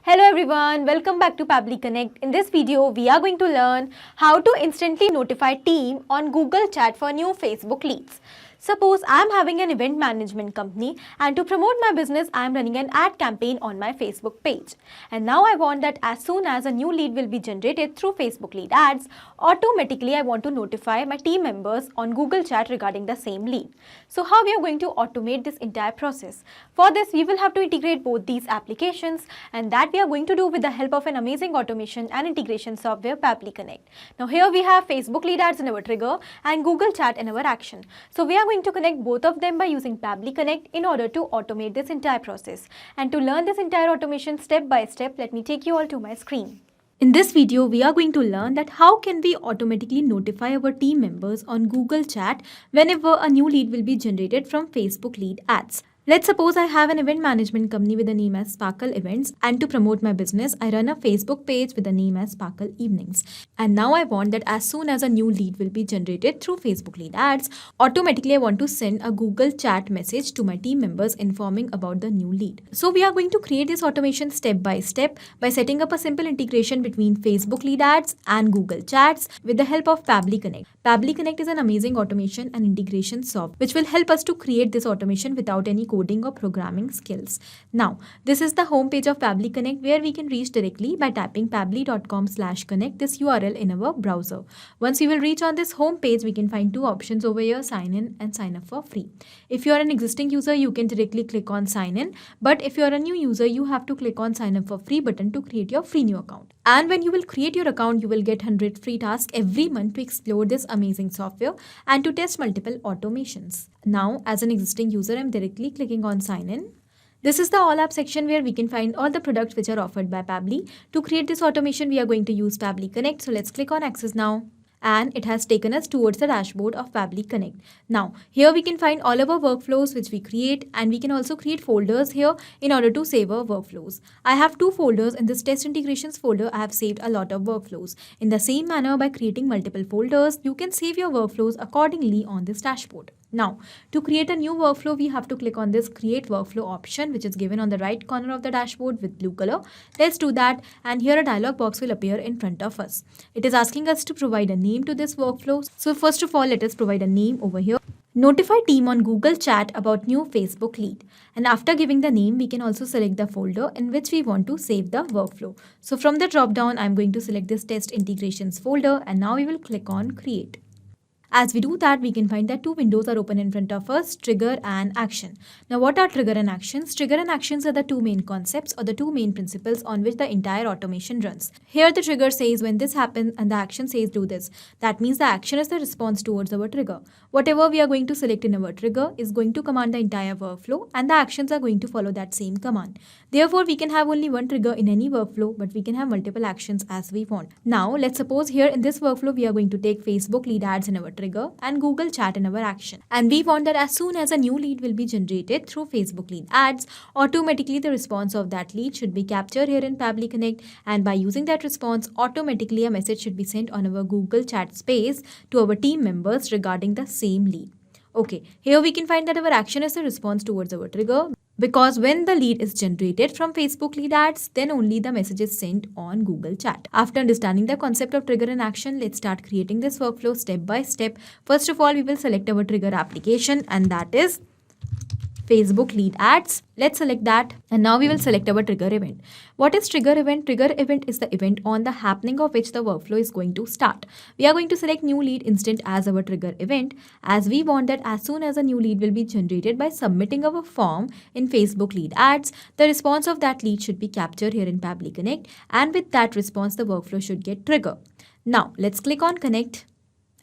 Hello everyone, welcome back to Pabbly Connect. In this video, we are going to learn how to instantly notify team on Google Chat for new Facebook leads. Suppose I am having an event management company and to promote my business, I am running an ad campaign on my Facebook page. And now I want that as soon as a new lead will be generated through Facebook lead ads, automatically I want to notify my team members on Google Chat regarding the same lead. So how we are going to automate this entire process? For this, we will have to integrate both these applications, and that we are going to do with the help of an amazing automation and integration software, Pabbly Connect. Now here we have Facebook lead ads in our trigger and Google Chat in our action. So we are going to connect both of them by using Pabbly Connect in order to automate this entire process. And to learn this entire automation step by step, let me take you all to my screen. In this video, we are going to learn that how can we automatically notify our team members on Google Chat whenever a new lead will be generated from Facebook lead ads. Let's suppose I have an event management company with the name as Sparkle Events, and to promote my business, I run a Facebook page with the name as Sparkle Evenings. And now I want that as soon as a new lead will be generated through Facebook lead ads, automatically I want to send a Google Chat message to my team members informing about the new lead. So we are going to create this automation step by step by setting up a simple integration between Facebook lead ads and Google Chats with the help of Pabbly Connect. Pabbly Connect is an amazing automation and integration software which will help us to create this automation without any coding or programming skills. Now, this is the home page of Pabbly Connect where we can reach directly by typing pabbly.com/connect, this URL in our browser. Once we will reach on this home page, we can find two options over here, sign in and sign up for free. If you are an existing user, you can directly click on sign in, but if you are a new user, you have to click on sign up for free button to create your free new account. And when you will create your account, you will get 100 free tasks every month to explore this amazing software and to test multiple automations. Now, as an existing user, I'm directly clicking on sign in. This is the all app section where we can find all the products which are offered by Pabbly. To create this automation, we are going to use Pabbly Connect. So let's click on access now. And it has taken us towards the dashboard of Pabbly Connect. Now, here we can find all of our workflows which we create, and we can also create folders here in order to save our workflows. I have two folders. In this test integrations folder, I have saved a lot of workflows. In the same manner, by creating multiple folders, you can save your workflows accordingly on this dashboard. Now, to create a new workflow, we have to click on this create workflow option, which is given on the right corner of the dashboard with blue color. Let's do that. And here a dialog box will appear in front of us. It is asking us to provide a name to this workflow. So first of all, let us provide a name over here. Notify team on Google Chat about new Facebook lead. And after giving the name, we can also select the folder in which we want to save the workflow. So from the drop down, I'm going to select this test integrations folder, and now we will click on create. As we do that, we can find that two windows are open in front of us, trigger and action. Now, what are trigger and actions? Trigger and actions are the two main concepts or the two main principles on which the entire automation runs. Here, the trigger says when this happens and the action says do this. That means the action is the response towards our trigger. Whatever we are going to select in our trigger is going to command the entire workflow, and the actions are going to follow that same command. Therefore, we can have only one trigger in any workflow, but we can have multiple actions as we want. Now, let's suppose here in this workflow, we are going to take Facebook lead ads in our trigger and Google Chat in our action. And we want that as soon as a new lead will be generated through Facebook lead ads, automatically the response of that lead should be captured here in Pabbly Connect. And by using that response, automatically a message should be sent on our Google Chat space to our team members regarding the same lead. Okay, here we can find that our action is the response towards our trigger, because when the lead is generated from Facebook lead ads, then only the message is sent on Google Chat. After understanding the concept of trigger and action, let's start creating this workflow step by step. First of all, we will select our trigger application, and that is Facebook lead ads. Let's select that, and now we will select our trigger event. What is trigger event? Trigger event is the event on the happening of which the workflow is going to start. We are going to select new lead instant as our trigger event, as we want that as soon as a new lead will be generated by submitting our form in Facebook lead ads, the response of that lead should be captured here in Pabbly Connect, and with that response, the workflow should get triggered. Now, let's click on connect.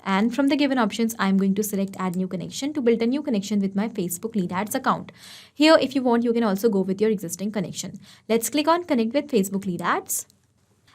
And from the given options, I'm going to select add new connection to build a new connection with my Facebook lead ads account. Here, if you want, you can also go with your existing connection. Let's click on connect with Facebook lead ads.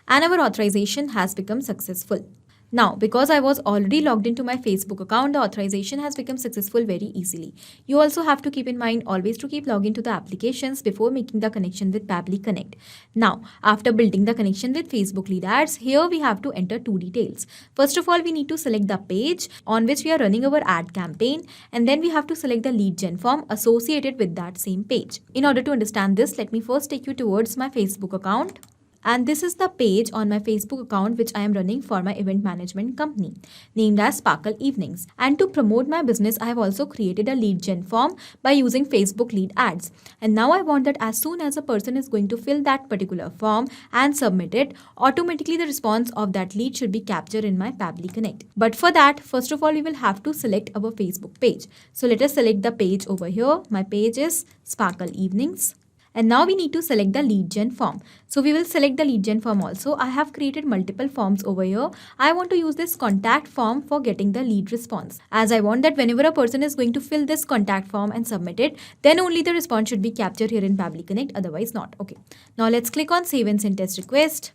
And our authorization has become successful. Now, because I was already logged into my Facebook account, the authorization has become successful very easily. You also have to keep in mind always to keep logging to the applications before making the connection with Pabbly Connect. Now, after building the connection with Facebook lead ads, here we have to enter two details. First of all, we need to select the page on which we are running our ad campaign, and then we have to select the lead gen form associated with that same page. In order to understand this, let me first take you towards my Facebook account. And this is the page on my Facebook account which I am running for my event management company named as Sparkle Evenings. And to promote my business, I have also created a lead gen form by using Facebook lead ads. And now I want that as soon as a person is going to fill that particular form and submit it, automatically the response of that lead should be captured in my Pabbly Connect. But for that, first of all, we will have to select our Facebook page. So let us select the page over here. My page is Sparkle Evenings. And now we need to select the lead gen form. So we will select the lead gen form also. I have created multiple forms over here. I want to use this contact form for getting the lead response. As I want that whenever a person is going to fill this contact form and submit it, then only the response should be captured here in Pabbly Connect, otherwise not. Okay. Now let's click on save and send test request.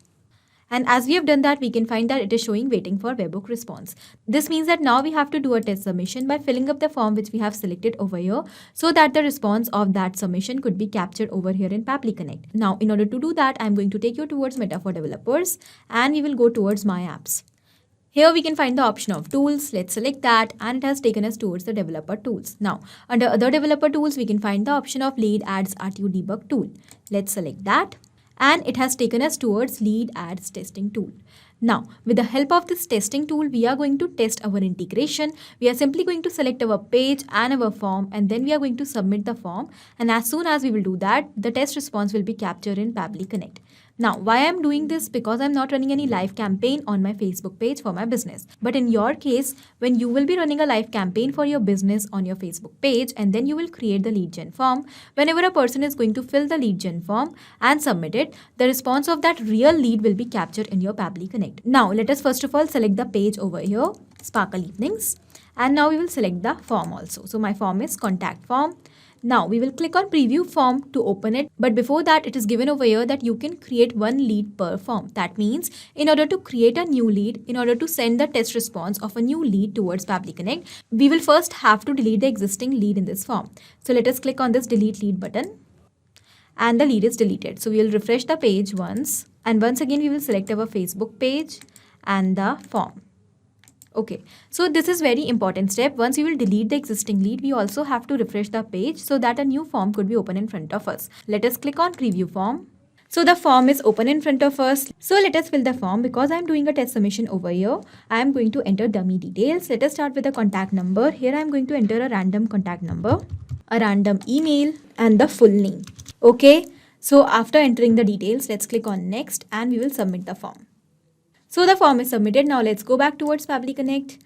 And as we have done that, we can find that it is showing waiting for webhook response. This means that now we have to do a test submission by filling up the form which we have selected over here so that the response of that submission could be captured over here in Pabbly Connect. Now, in order to do that, I'm going to take you towards Meta for Developers and we will go towards My Apps. Here we can find the option of tools. Let's select that and it has taken us towards the developer tools. Now, under other developer tools, we can find the option of lead ads RTU debug tool. Let's select that. And it has taken us towards lead ads testing tool. Now, with the help of this testing tool, we are going to test our integration. We are simply going to select our page and our form, and then we are going to submit the form. And as soon as we will do that, the test response will be captured in Pabbly Connect. Now, why I'm doing this? Because I'm not running any live campaign on my Facebook page for my business. But in your case, when you will be running a live campaign for your business on your Facebook page and then you will create the lead gen form, whenever a person is going to fill the lead gen form and submit it, the response of that real lead will be captured in your Pabbly Connect. Now, let us first of all select the page over here, Sparkle Evenings. And now we will select the form also. So my form is contact form. Now we will click on preview form to open it. But before that, it is given over here that you can create one lead per form. That means in order to create a new lead, in order to send the test response of a new lead towards Pabbly Connect, we will first have to delete the existing lead in this form. So let us click on this delete lead button and the lead is deleted. So we will refresh the page once and once again we will select our Facebook page and the form. Okay, so this is very important step. Once we will delete the existing lead, we also have to refresh the page so that a new form could be open in front of us. Let us click on preview form. So the form is open in front of us. So let us fill the form. Because I am doing a test submission over here, I am going to enter dummy details. Let us start with the contact number. Here I am going to enter a random contact number, a random email and the full name. Okay, so after entering the details, let's click on next and we will submit the form. So the form is submitted. Now let's go back towards Pabbly Connect.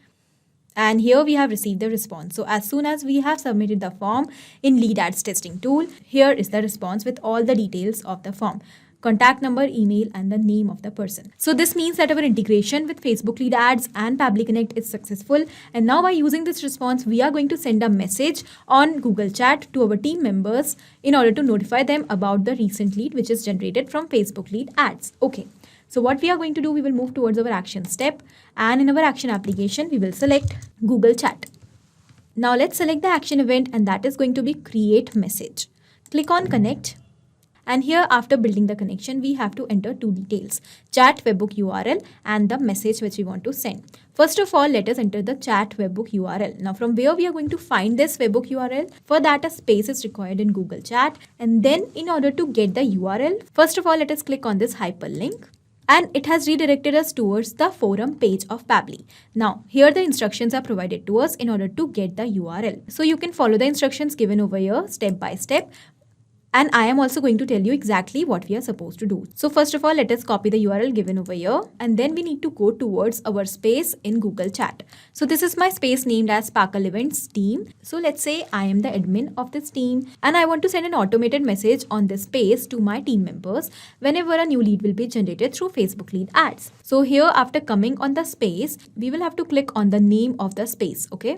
And here we have received the response. So as soon as we have submitted the form in lead ads testing tool, here is the response with all the details of the form. Contact number, email and the name of the person. So this means that our integration with Facebook lead ads and Pabbly Connect is successful. And now by using this response, we are going to send a message on Google Chat to our team members in order to notify them about the recent lead which is generated from Facebook lead ads. Okay. So what we are going to do, we will move towards our action step and in our action application, we will select Google Chat. Now let's select the action event and that is going to be create message. Click on connect and here after building the connection, we have to enter two details, chat webhook URL and the message which we want to send. First of all, let us enter the chat webhook URL. Now from where we are going to find this webhook URL? For that a space is required in Google Chat and then in order to get the URL, first of all, let us click on this hyperlink. And it has redirected us towards the forum page of Pabbly. Now, here the instructions are provided to us in order to get the URL. So you can follow the instructions given over here step by step. And I am also going to tell you exactly what we are supposed to do. So first of all, let us copy the URL given over here. And then we need to go towards our space in Google Chat. So this is my space named as Sparkle Events team. So let's say I am the admin of this team. And I want to send an automated message on this space to my team members whenever a new lead will be generated through Facebook lead ads. So here after coming on the space, we will have to click on the name of the space. Okay.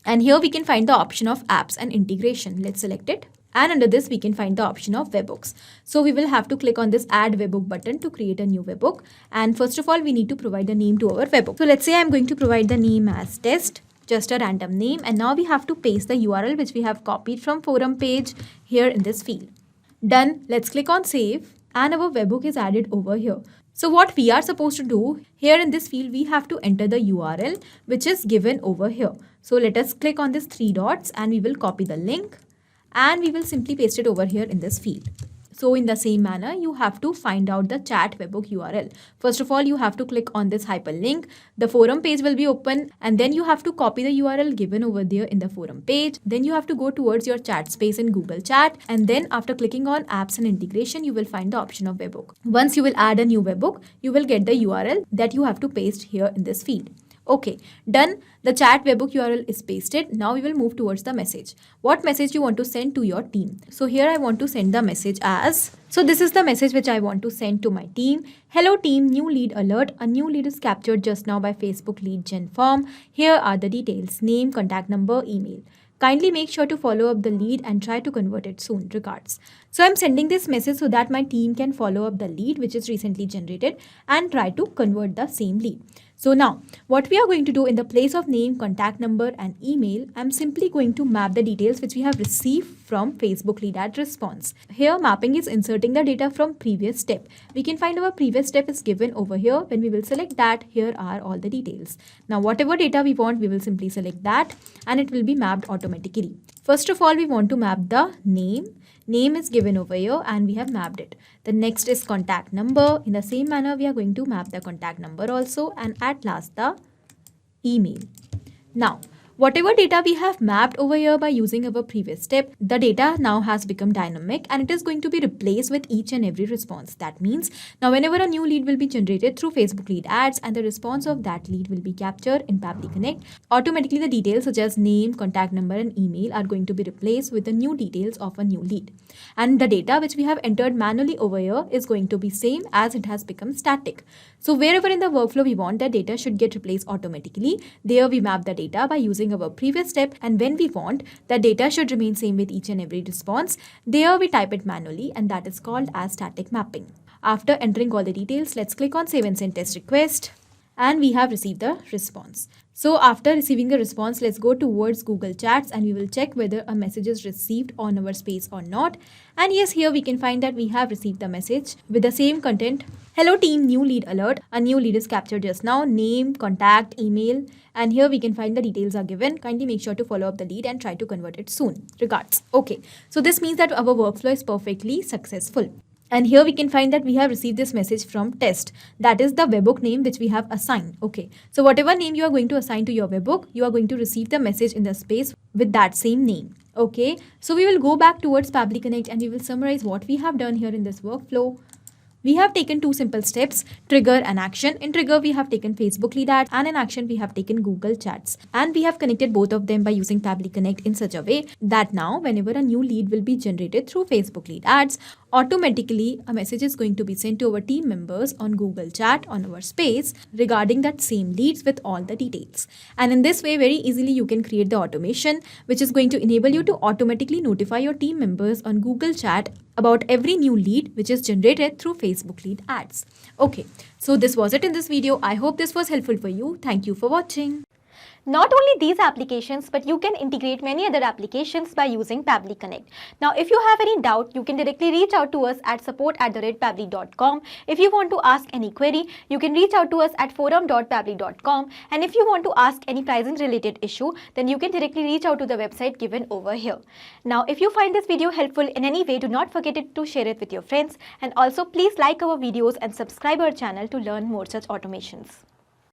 And here we can find the option of apps and integration. Let's select it. And under this, we can find the option of webhooks. So we will have to click on this add webhook button to create a new webhook. And first of all, we need to provide a name to our webhook. So let's say I'm going to provide the name as test, just a random name. And now we have to paste the URL which we have copied from forum page here in this field. Done. Let's click on save and our webhook is added over here. So what we are supposed to do here in this field, we have to enter the URL which is given over here. So let us click on this 3 dots and we will copy the link and we will simply paste it over here in this field. So in the same manner, you have to find out the chat webhook URL. First of all, you have to click on this hyperlink. The forum page will be open and then you have to copy the URL given over there in the forum page. Then you have to go towards your chat space in Google Chat. And then after clicking on apps and integration, you will find the option of webhook. Once you will add a new webhook, you will get the URL that you have to paste here in this field. Okay, done. The chat webhook URL is pasted. Now we will move towards the message. What message you want to send to your team? So here I want to send the message as, so this is the message which I want to send to my team. Hello team, new lead alert. A new lead is captured just now by Facebook lead gen form. Here are the details: name, contact number, email. Kindly make sure to follow up the lead and try to convert it soon. Regards. So I'm sending this message so that my team can follow up the lead which is recently generated and try to convert the same lead. So now what we are going to do, in the place of name, contact number and email, I'm simply going to map the details which we have received from Facebook lead ad response. Here mapping is inserting the data from previous step. We can find our previous step is given over here. When we will select that, here are all the details. Now whatever data we want, we will simply select that and it will be mapped automatically. First of all, we want to map the name. Name is given over here and we have mapped it. The next is contact number. In the same manner, we are going to map the contact number also, and at last the email. Now, whatever data we have mapped over here by using our previous step, the data now has become dynamic and it is going to be replaced with each and every response. That means now whenever a new lead will be generated through Facebook lead ads and the response of that lead will be captured in Pabbly Connect, automatically the details such as name, contact number and email are going to be replaced with the new details of a new lead. And the data which we have entered manually over here is going to be same as it has become static. So wherever in the workflow we want that data should get replaced automatically, there we map the data by using our previous step, and when we want the data should remain same with each and every response, there we type it manually, and that is called as static mapping. After entering all the details, let's click on save and send test request, and we have received the response. So after receiving the response, let's go towards Google Chats and we will check whether a message is received on our space or not. And yes, here we can find that we have received the message with the same content. Hello team, new lead alert. A new lead is captured just now. Name, contact, email. And here we can find the details are given. Kindly make sure to follow up the lead and try to convert it soon. Regards. Okay. So this means that our workflow is perfectly successful. And here we can find that we have received this message from test. That is the webhook name which we have assigned. Okay. So whatever name you are going to assign to your webhook, you are going to receive the message in the space with that same name. Okay. So we will go back towards Pabbly Connect and we will summarize what we have done here in this workflow. We have taken two simple steps, trigger and action. In trigger, we have taken Facebook lead ads, and in action, we have taken Google Chats. And we have connected both of them by using Pabbly Connect in such a way that now whenever a new lead will be generated through Facebook lead ads, automatically a message is going to be sent to our team members on Google Chat on our space regarding that same leads with all the details. And in this way, very easily you can create the automation which is going to enable you to automatically notify your team members on Google Chat about every new lead which is generated through Facebook lead ads. Okay, so this was it in this video. I hope this was helpful for you. Thank you for watching. Not only these applications, but you can integrate many other applications by using Pabbly Connect. Now, if you have any doubt, you can directly reach out to us at support@pabbly.com. If you want to ask any query, you can reach out to us at forum.pabbly.com. And if you want to ask any pricing related issue, then you can directly reach out to the website given over here. Now, if you find this video helpful in any way, do not forget to share it with your friends. And also, please like our videos and subscribe our channel to learn more such automations.